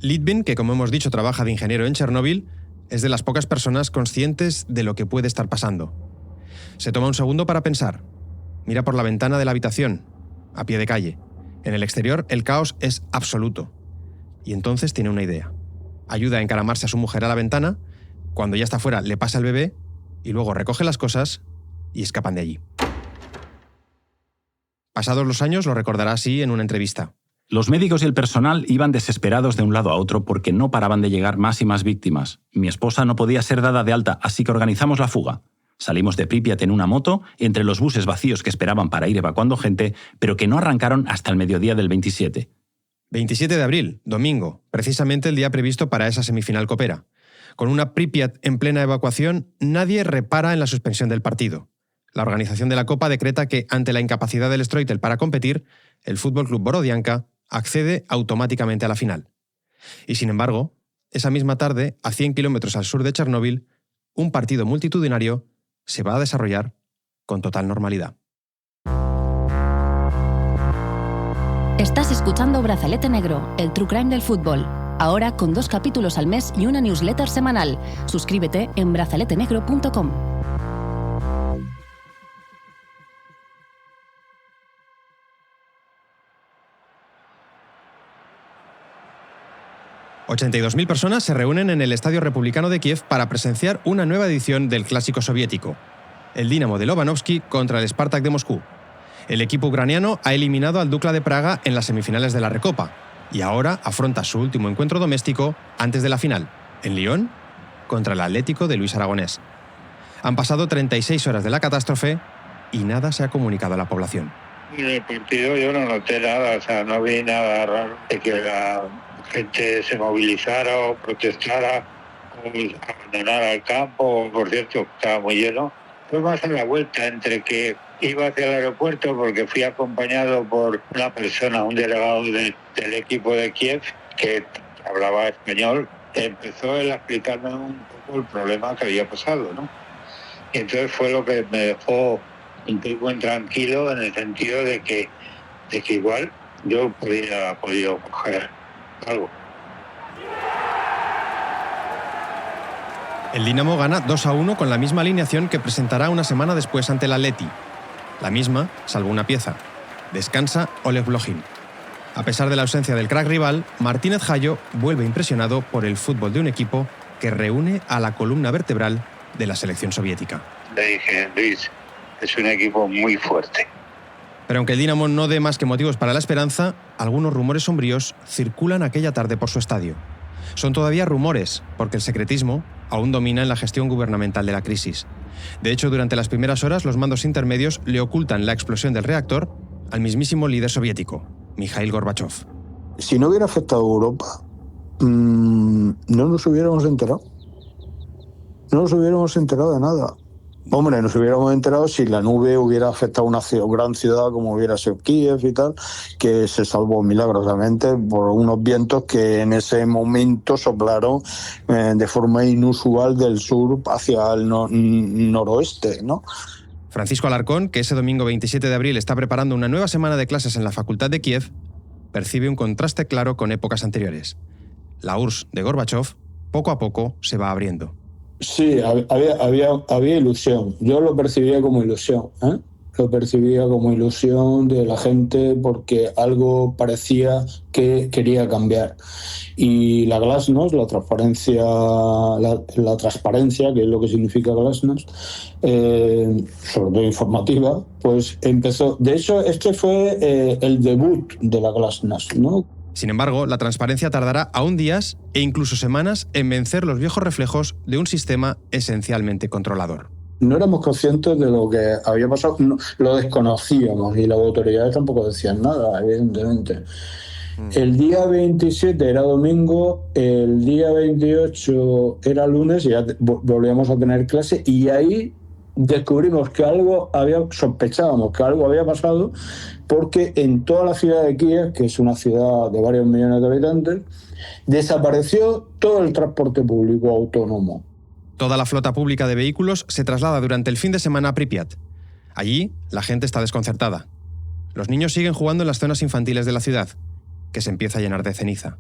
Litvin, que como hemos dicho trabaja de ingeniero en Chernóbil, es de las pocas personas conscientes de lo que puede estar pasando. Se toma un segundo para pensar. Mira por la ventana de la habitación, a pie de calle. En el exterior el caos es absoluto. Y entonces tiene una idea. Ayuda a encaramarse a su mujer a la ventana, cuando ya está fuera le pasa el bebé, y luego recoge las cosas y escapan de allí. Pasados los años lo recordará así en una entrevista. Los médicos y el personal iban desesperados de un lado a otro porque no paraban de llegar más y más víctimas. Mi esposa no podía ser dada de alta, así que organizamos la fuga. Salimos de Pripyat en una moto, entre los buses vacíos que esperaban para ir evacuando gente, pero que no arrancaron hasta el mediodía del 27. 27 de abril, domingo, precisamente el día previsto para esa semifinal copera. Con una Pripyat en plena evacuación, nadie repara en la suspensión del partido. La organización de la Copa decreta que, ante la incapacidad del Stroitel para competir, el Fútbol Club Borodianka accede automáticamente a la final. Y sin embargo, esa misma tarde, a 100 kilómetros al sur de Chernóbil, un partido multitudinario se va a desarrollar con total normalidad. Estás escuchando Brazalete Negro, el True Crime del fútbol. Ahora con 2 capítulos al mes y una newsletter semanal. Suscríbete en brazaletenegro.com. $82.000 personas se reúnen en el Estadio Republicano de Kiev para presenciar una nueva edición del clásico soviético, el Dinamo de Lobanovsky contra el Spartak de Moscú. El equipo ucraniano ha eliminado al Dukla de Praga en las semifinales de la Recopa y ahora afronta su último encuentro doméstico antes de la final, en Lyon, contra el Atlético de Luis Aragonés. Han pasado 36 horas de la catástrofe y nada se ha comunicado a la población. En el partido yo no noté nada, o sea, no vi nada raro de que la gente se movilizara o protestara o abandonara el campo. Por cierto, estaba muy lleno. Fue más a la vuelta, entre que iba hacia el aeropuerto porque fui acompañado por una persona, un delegado del equipo de Kiev que hablaba español. Empezó él a explicarme un poco el problema que había pasado, ¿no? Y entonces fue lo que me dejó un poco intranquilo en el sentido de que igual yo podía podido coger algo. El Dinamo gana 2-1 con la misma alineación que presentará una semana después ante el Atleti. La misma, salvo una pieza. Descansa Oleg Blochin. A pesar de la ausencia del crack rival, Martínez Jayo vuelve impresionado por el fútbol de un equipo que reúne a la columna vertebral de la selección soviética. Le dije, Luis, es un equipo muy fuerte. Pero aunque el Dinamo no dé más que motivos para la esperanza, algunos rumores sombríos circulan aquella tarde por su estadio. Son todavía rumores, porque el secretismo aún domina en la gestión gubernamental de la crisis. De hecho, durante las primeras horas, los mandos intermedios le ocultan la explosión del reactor al mismísimo líder soviético, Mikhail Gorbachov. Si no hubiera afectado a Europa, no nos hubiéramos enterado. No nos hubiéramos enterado de nada. Hombre, nos hubiéramos enterado si la nube hubiera afectado a una gran ciudad como hubiera sido Kiev y tal, que se salvó milagrosamente por unos vientos que en ese momento soplaron de forma inusual del sur hacia el noroeste, ¿no? Francisco Alarcón, que ese domingo 27 de abril está preparando una nueva semana de clases en la Facultad de Kiev, percibe un contraste claro con épocas anteriores. La URSS de Gorbachov poco a poco se va abriendo. Sí, había ilusión. Yo lo percibía como ilusión, ¿eh? Lo percibía como ilusión de la gente porque algo parecía que quería cambiar. Y la glasnost, la transparencia, que es lo que significa glasnost, sobre todo informativa, pues empezó. De hecho, este fue el debut de la glasnost, ¿no? Sin embargo, la transparencia tardará aún días e incluso semanas en vencer los viejos reflejos de un sistema esencialmente controlador. No éramos conscientes de lo que había pasado, no, lo desconocíamos y las autoridades tampoco decían nada, evidentemente. El día 27 era domingo, el día 28 era lunes y ya volvíamos a tener clase y ahí descubrimos que sospechábamos que algo había pasado porque en toda la ciudad de Kiev, que es una ciudad de varios millones de habitantes, desapareció todo el transporte público autónomo. Toda la flota pública de vehículos se traslada durante el fin de semana a Pripyat. Allí, la gente está desconcertada. Los niños siguen jugando en las zonas infantiles de la ciudad, que se empieza a llenar de ceniza.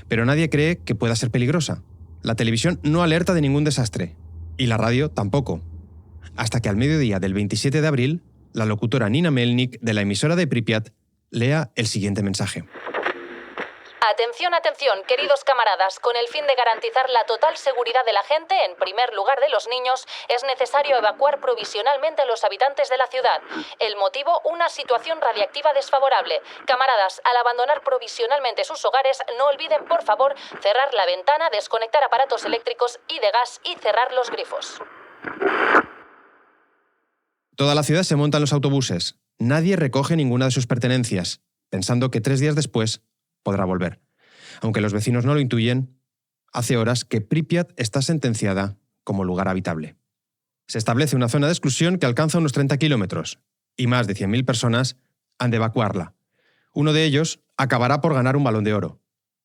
Pero nadie cree que pueda ser peligrosa. La televisión no alerta de ningún desastre, y la radio tampoco. Hasta que al mediodía del 27 de abril, la locutora Nina Melnik de la emisora de Pripyat lea el siguiente mensaje. Atención, atención, queridos camaradas. Con el fin de garantizar la total seguridad de la gente, en primer lugar de los niños, es necesario evacuar provisionalmente a los habitantes de la ciudad. El motivo, una situación radiactiva desfavorable. Camaradas, al abandonar provisionalmente sus hogares, no olviden, por favor, cerrar la ventana, desconectar aparatos eléctricos y de gas y cerrar los grifos. Toda la ciudad se monta en los autobuses. Nadie recoge ninguna de sus pertenencias, pensando que 3 días después podrá volver. Aunque los vecinos no lo intuyen, hace horas que Pripyat está sentenciada como lugar habitable. Se establece una zona de exclusión que alcanza unos 30 kilómetros y más de 100.000 personas han de evacuarla. Uno de ellos acabará por ganar un Balón de Oro.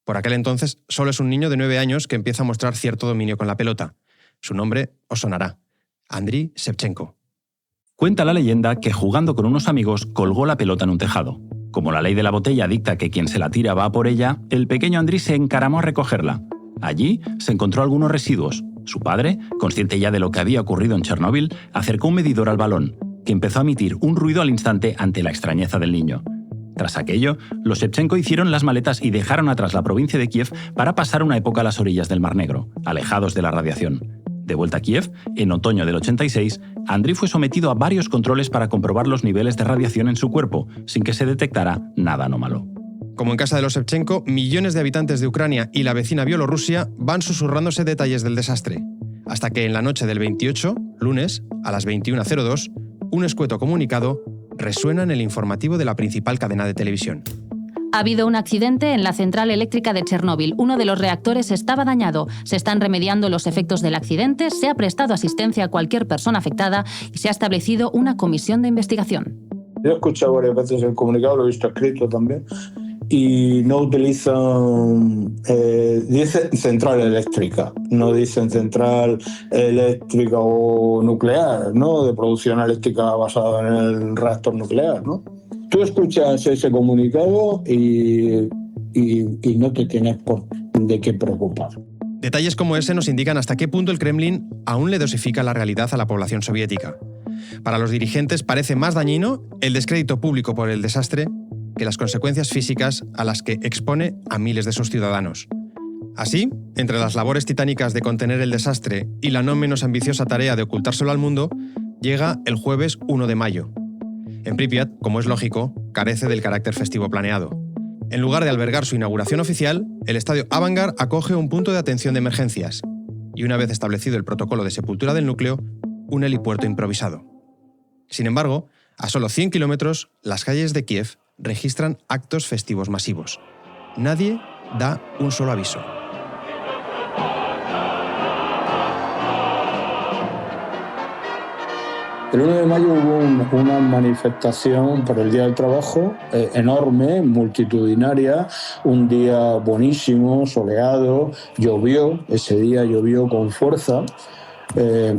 Por aquel entonces solo es un niño de 9 años que empieza a mostrar cierto dominio con la pelota. Su nombre os sonará: Andriy Shevchenko. Cuenta la leyenda que jugando con unos amigos colgó la pelota en un tejado. Como la ley de la botella dicta que quien se la tira va por ella, el pequeño Andriy se encaramó a recogerla. Allí se encontró algunos residuos. Su padre, consciente ya de lo que había ocurrido en Chernóbil, acercó un medidor al balón, que empezó a emitir un ruido al instante ante la extrañeza del niño. Tras aquello, los Shevchenko hicieron las maletas y dejaron atrás la provincia de Kiev para pasar una época a las orillas del Mar Negro, alejados de la radiación. De vuelta a Kiev, en otoño del 86, Andriy fue sometido a varios controles para comprobar los niveles de radiación en su cuerpo, sin que se detectara nada anómalo. Como en casa de los Shevchenko, millones de habitantes de Ucrania y la vecina Bielorrusia van susurrándose detalles del desastre, hasta que en la noche del 28, lunes, a las 21:02, un escueto comunicado resuena en el informativo de la principal cadena de televisión. Ha habido un accidente en la central eléctrica de Chernóbil. Uno de los reactores estaba dañado. Se están remediando los efectos del accidente, se ha prestado asistencia a cualquier persona afectada y se ha establecido una comisión de investigación. Yo he escuchado varias veces el comunicado, lo he visto escrito también, y no utilizan, dicen central eléctrica, no dicen central eléctrica o nuclear, ¿no? De producción eléctrica basada en el reactor nuclear, ¿no? Tú escuchas ese comunicado y no te tienes de qué preocupar. Detalles como ese nos indican hasta qué punto el Kremlin aún le dosifica la realidad a la población soviética. Para los dirigentes parece más dañino el descrédito público por el desastre que las consecuencias físicas a las que expone a miles de sus ciudadanos. Así, entre las labores titánicas de contener el desastre y la no menos ambiciosa tarea de ocultárselo al mundo, llega el jueves 1 de mayo. En Pripyat, como es lógico, carece del carácter festivo planeado. En lugar de albergar su inauguración oficial, el estadio Avangar acoge un punto de atención de emergencias y, una vez establecido el protocolo de sepultura del núcleo, un helipuerto improvisado. Sin embargo, a solo 100 kilómetros, las calles de Kiev registran actos festivos masivos. Nadie da un solo aviso. El 1 de mayo hubo una manifestación por el Día del Trabajo enorme, multitudinaria, un día buenísimo, soleado, llovió, ese día llovió con fuerza,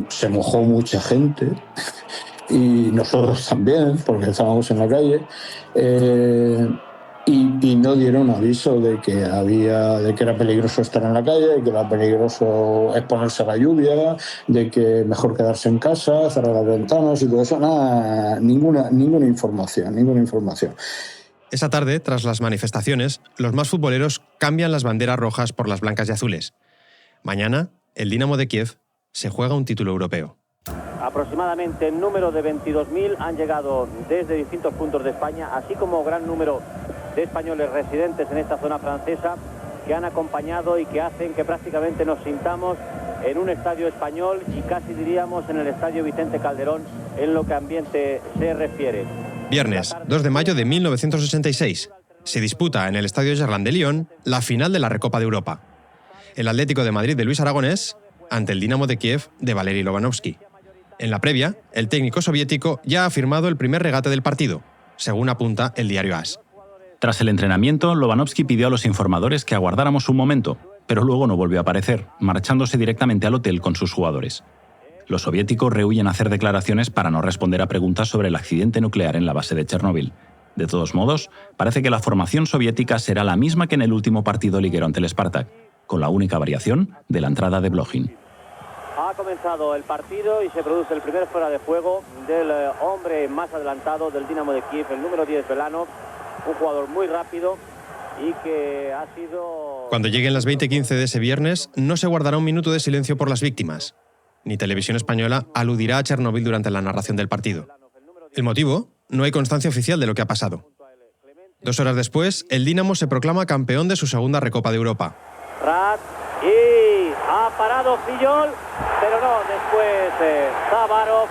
se mojó mucha gente y nosotros también, porque estábamos en la calle. Y no dieron aviso de que era peligroso estar en la calle, de que era peligroso exponerse a la lluvia, de que mejor quedarse en casa, cerrar las ventanas y todo eso. Nada, ninguna información. Esa tarde, tras las manifestaciones, los más futboleros cambian las banderas rojas por las blancas y azules. Mañana, el Dinamo de Kiev se juega un título europeo. Aproximadamente el número de 22.000 han llegado desde distintos puntos de España, así como gran número de españoles residentes en esta zona francesa que han acompañado y que hacen que prácticamente nos sintamos en un estadio español y casi diríamos en el estadio Vicente Calderón en lo que ambiente se refiere. Viernes 2 de mayo de 1986 se disputa en el estadio Gerland de Lyon la final de la Recopa de Europa. El Atlético de Madrid de Luis Aragonés ante el Dinamo de Kiev de Valery Lobanovsky. En la previa, el técnico soviético ya ha firmado el primer regate del partido, según apunta el diario AS. Tras el entrenamiento, Lobanovsky pidió a los informadores que aguardáramos un momento, pero luego no volvió a aparecer, marchándose directamente al hotel con sus jugadores. Los soviéticos rehúyen hacer declaraciones para no responder a preguntas sobre el accidente nuclear en la base de Chernóbil. De todos modos, parece que la formación soviética será la misma que en el último partido liguero ante el Spartak, con la única variación de la entrada de Blochin. Ha comenzado el partido y se produce el primer fuera de juego del hombre más adelantado del Dinamo de Kiev, el número 10, Belanov, un jugador muy rápido y que ha sido... Cuando lleguen las 20:15 de ese viernes, no se guardará un minuto de silencio por las víctimas. Ni Televisión Española aludirá a Chernóbil durante la narración del partido. ¿El motivo? No hay constancia oficial de lo que ha pasado. 2 horas después, el Dinamo se proclama campeón de su segunda Recopa de Europa. Rat y ha parado Fillol, pero no, después Zavarov,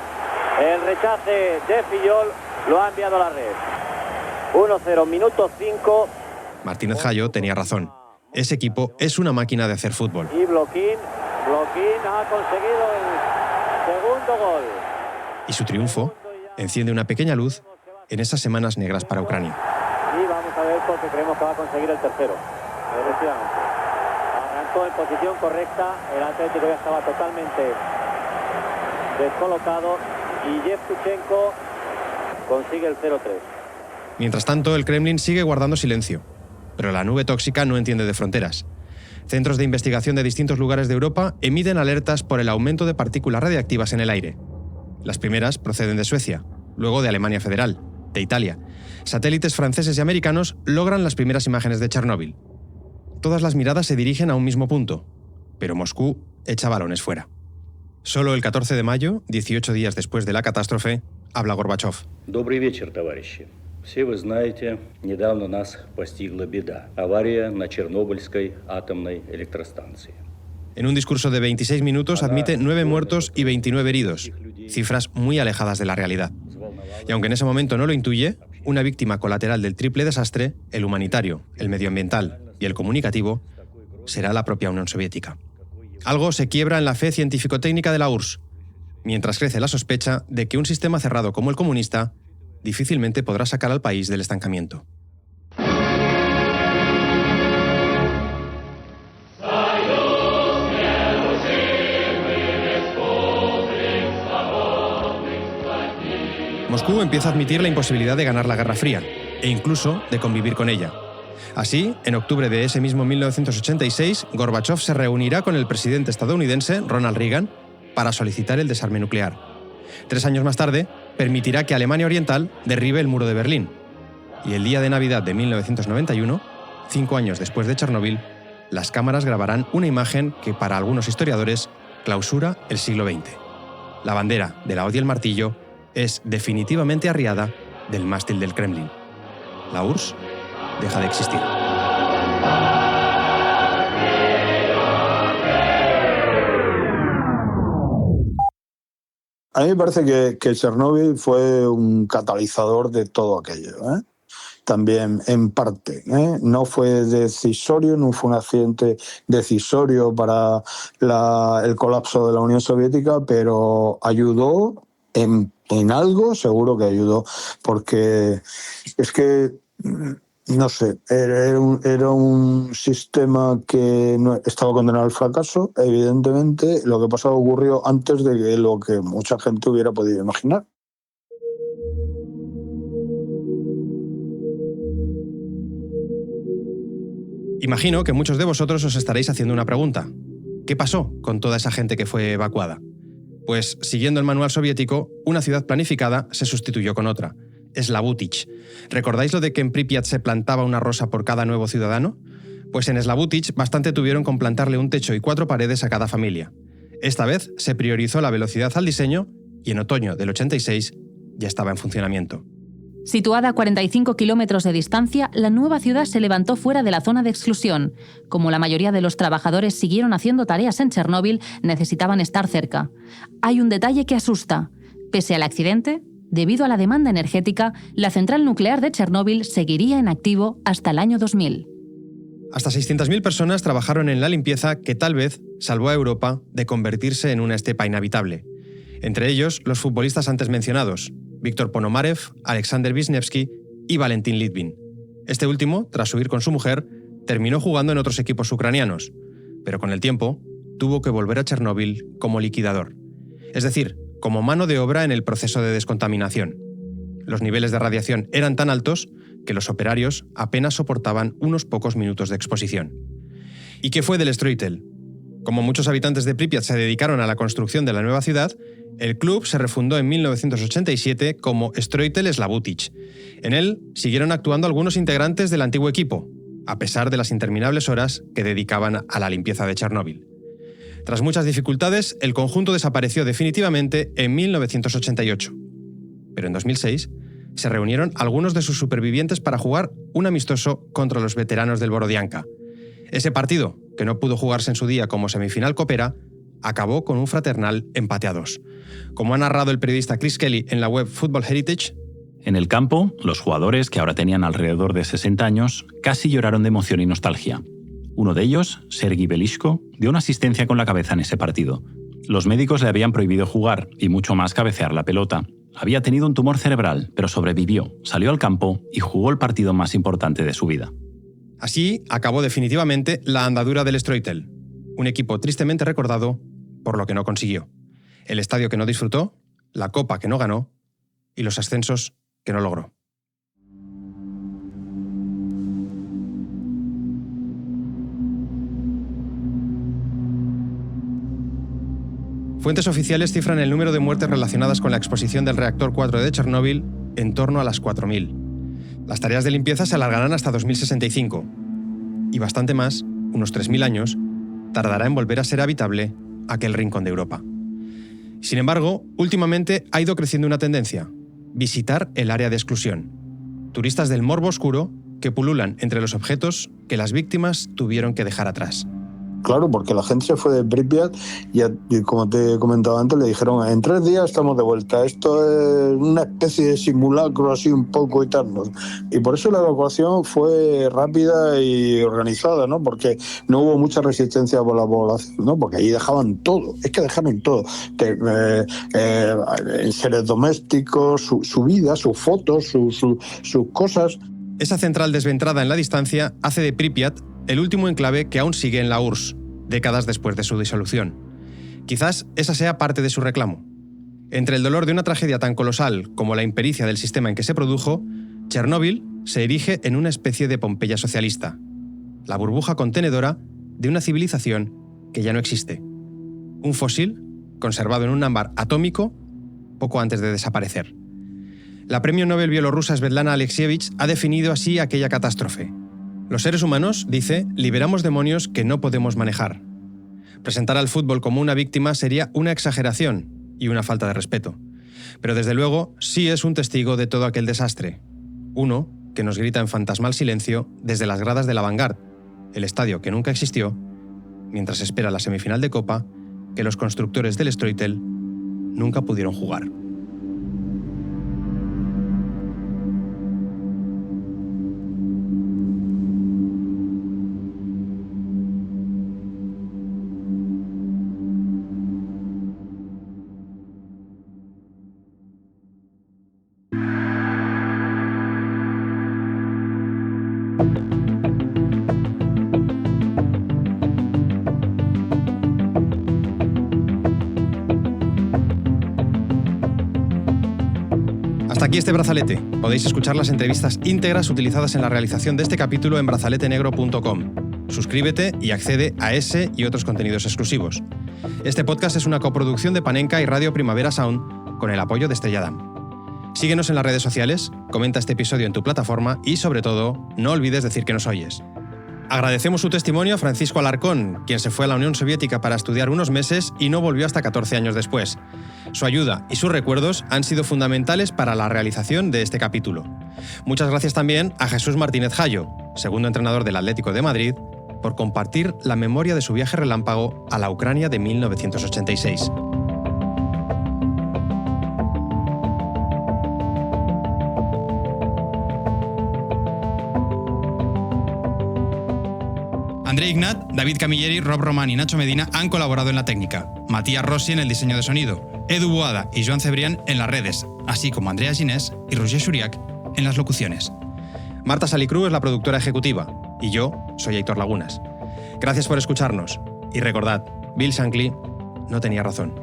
el rechace de Fillol lo ha enviado a la red. 1-0, minuto 5. Martínez Jayo tenía razón. Ese equipo es una máquina de hacer fútbol. Y Blochin ha conseguido el segundo gol. Y su triunfo enciende una pequeña luz en esas semanas negras para Ucrania. Y vamos a ver porque creemos que va a conseguir el tercero. Efectivamente. Arrancó en posición correcta, el Atlético ya estaba totalmente descolocado y Yevtushenko consigue el 0-3. Mientras tanto, el Kremlin sigue guardando silencio, pero la nube tóxica no entiende de fronteras. Centros de investigación de distintos lugares de Europa emiten alertas por el aumento de partículas radiactivas en el aire. Las primeras proceden de Suecia, luego de Alemania Federal, de Italia. Satélites franceses y americanos logran las primeras imágenes de Chernóbil. Todas las miradas se dirigen a un mismo punto, pero Moscú echa balones fuera. Solo el 14 de mayo, 18 días después de la catástrofe, habla Gorbachov. Добрый вечер, товарищи. Все вы знаете, недавно нас постигла беда. Авария на Чернобыльской атомной электростанции. En un discurso de 26 minutos admite 9 muertos y 29 heridos, cifras muy alejadas de la realidad. Y aunque en ese momento no lo intuye, una víctima colateral del triple desastre, el humanitario, el medioambiental y el comunicativo, será la propia Unión Soviética. Algo se quiebra en la fe científico-técnica de la URSS, mientras crece la sospecha de que un sistema cerrado como el comunista difícilmente podrá sacar al país del estancamiento. Moscú empieza a admitir la imposibilidad de ganar la Guerra Fría, e incluso de convivir con ella. Así, en octubre de ese mismo 1986, Gorbachov se reunirá con el presidente estadounidense Ronald Reagan para solicitar el desarme nuclear. 3 años más tarde, permitirá que Alemania Oriental derribe el muro de Berlín. Y el día de Navidad de 1991, 5 años después de Chernóbil, las cámaras grabarán una imagen que para algunos historiadores clausura el siglo XX. la bandera de la hoz y el martillo es definitivamente arriada del mástil del Kremlin. La URSS deja de existir. A mí me parece que Chernóbil fue un catalizador de todo aquello, ¿eh? También, en parte, ¿eh? No fue decisorio, no fue un accidente decisorio para el colapso de la Unión Soviética, pero ayudó en algo, seguro que ayudó, porque es que, no sé, era un sistema que no, estaba condenado al fracaso, evidentemente. Lo que pasó ocurrió antes de lo que mucha gente hubiera podido imaginar. Imagino que muchos de vosotros os estaréis haciendo una pregunta. ¿Qué pasó con toda esa gente que fue evacuada? Pues, siguiendo el manual soviético, una ciudad planificada se sustituyó con otra, Slavutich. ¿Recordáis lo de que en Pripyat se plantaba una rosa por cada nuevo ciudadano? Pues en Slavutich bastante tuvieron con plantarle un techo y 4 paredes a cada familia. Esta vez se priorizó la velocidad al diseño y en otoño del 86 ya estaba en funcionamiento. Situada a 45 kilómetros de distancia, la nueva ciudad se levantó fuera de la zona de exclusión. Como la mayoría de los trabajadores siguieron haciendo tareas en Chernóbil, necesitaban estar cerca. Hay un detalle que asusta. Pese al accidente, debido a la demanda energética, la central nuclear de Chernóbil seguiría en activo hasta el año 2000. Hasta 600.000 personas trabajaron en la limpieza que tal vez salvó a Europa de convertirse en una estepa inhabitable. Entre ellos, los futbolistas antes mencionados, Víctor Ponomarev, Alexander Wisniewski y Valentín Litvin. Este último, tras huir con su mujer, terminó jugando en otros equipos ucranianos, pero con el tiempo tuvo que volver a Chernóbil como liquidador, es decir, como mano de obra en el proceso de descontaminación. Los niveles de radiación eran tan altos que los operarios apenas soportaban unos pocos minutos de exposición. ¿Y qué fue del Stroitel? Como muchos habitantes de Pripyat se dedicaron a la construcción de la nueva ciudad, el club se refundó en 1987 como Stroitel Slavutich. En él siguieron actuando algunos integrantes del antiguo equipo, a pesar de las interminables horas que dedicaban a la limpieza de Chernóbil. Tras muchas dificultades, el conjunto desapareció definitivamente en 1988. Pero en 2006 se reunieron algunos de sus supervivientes para jugar un amistoso contra los veteranos del Borodianka. Ese partido, que no pudo jugarse en su día como semifinal copera, acabó con un fraternal empate a 2. Como ha narrado el periodista Chris Kelly en la web Football Heritage, en el campo, los jugadores, que ahora tenían alrededor de 60 años, casi lloraron de emoción y nostalgia. Uno de ellos, Sergei Belishko, dio una asistencia con la cabeza en ese partido. Los médicos le habían prohibido jugar y mucho más cabecear la pelota. Había tenido un tumor cerebral, pero sobrevivió, salió al campo y jugó el partido más importante de su vida. Así acabó definitivamente la andadura del Stroitel, un equipo tristemente recordado por lo que no consiguió, el estadio que no disfrutó, la copa que no ganó y los ascensos que no logró. Fuentes oficiales cifran el número de muertes relacionadas con la exposición del reactor 4 de Chernóbil en torno a las 4.000. Las tareas de limpieza se alargarán hasta 2065. Y bastante más, unos 3.000 años, tardará en volver a ser habitable aquel rincón de Europa. Sin embargo, últimamente ha ido creciendo una tendencia: visitar el área de exclusión. Turistas del morbo oscuro que pululan entre los objetos que las víctimas tuvieron que dejar atrás. Claro, porque la gente se fue de Pripyat y como te he comentado antes, le dijeron, en 3 días estamos de vuelta. Esto es una especie de simulacro así un poco y tal, ¿no? Y por eso la evacuación fue rápida y organizada, ¿no? Porque no hubo mucha resistencia por la población, ¿no? Porque ahí dejaban todo, es que dejaron todo. Seres domésticos, su vida, sus fotos, sus cosas. Esa central desventrada en la distancia hace de Pripyat el último enclave que aún sigue en la URSS, décadas después de su disolución. Quizás esa sea parte de su reclamo. Entre el dolor de una tragedia tan colosal como la impericia del sistema en que se produjo, Chernóbil se erige en una especie de Pompeya socialista, la burbuja contenedora de una civilización que ya no existe. Un fósil conservado en un ámbar atómico poco antes de desaparecer. La premio Nobel bielorrusa Svetlana Alexievich ha definido así aquella catástrofe. Los seres humanos, dice, liberamos demonios que no podemos manejar. Presentar al fútbol como una víctima sería una exageración, y una falta de respeto. Pero desde luego sí es un testigo de todo aquel desastre. Uno que nos grita en fantasmal silencio desde las gradas de la Vanguard, el estadio que nunca existió, mientras espera la semifinal de Copa que los constructores del Stroitel nunca pudieron jugar. Hasta aquí este brazalete. Podéis escuchar las entrevistas íntegras utilizadas en la realización de este capítulo en brazaletenegro.com. Suscríbete y accede a ese y otros contenidos exclusivos. Este podcast es una coproducción de Panenka y Radio Primavera Sound con el apoyo de Estrella Damm. Síguenos en las redes sociales, comenta este episodio en tu plataforma y, sobre todo, no olvides decir que nos oyes. Agradecemos su testimonio a Francisco Alarcón, quien se fue a la Unión Soviética para estudiar unos meses y no volvió hasta 14 años después. Su ayuda y sus recuerdos han sido fundamentales para la realización de este capítulo. Muchas gracias también a Jesús Martínez Jayo, segundo entrenador del Atlético de Madrid, por compartir la memoria de su viaje relámpago a la Ucrania de 1986. André Ignat, David Camilleri, Rob Román y Nacho Medina han colaborado en la técnica, Matías Rossi en el diseño de sonido, Edu Boada y Joan Cebrián en las redes, así como Andrea Ginés y Roger Churiac en las locuciones. Marta Salicru es la productora ejecutiva y yo soy Aitor Lagunas. Gracias por escucharnos y recordad, Bill Shankly no tenía razón.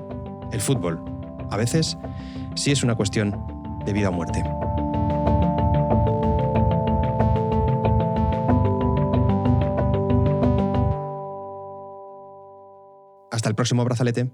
El fútbol, a veces, sí es una cuestión de vida o muerte. Hasta el próximo brazalete.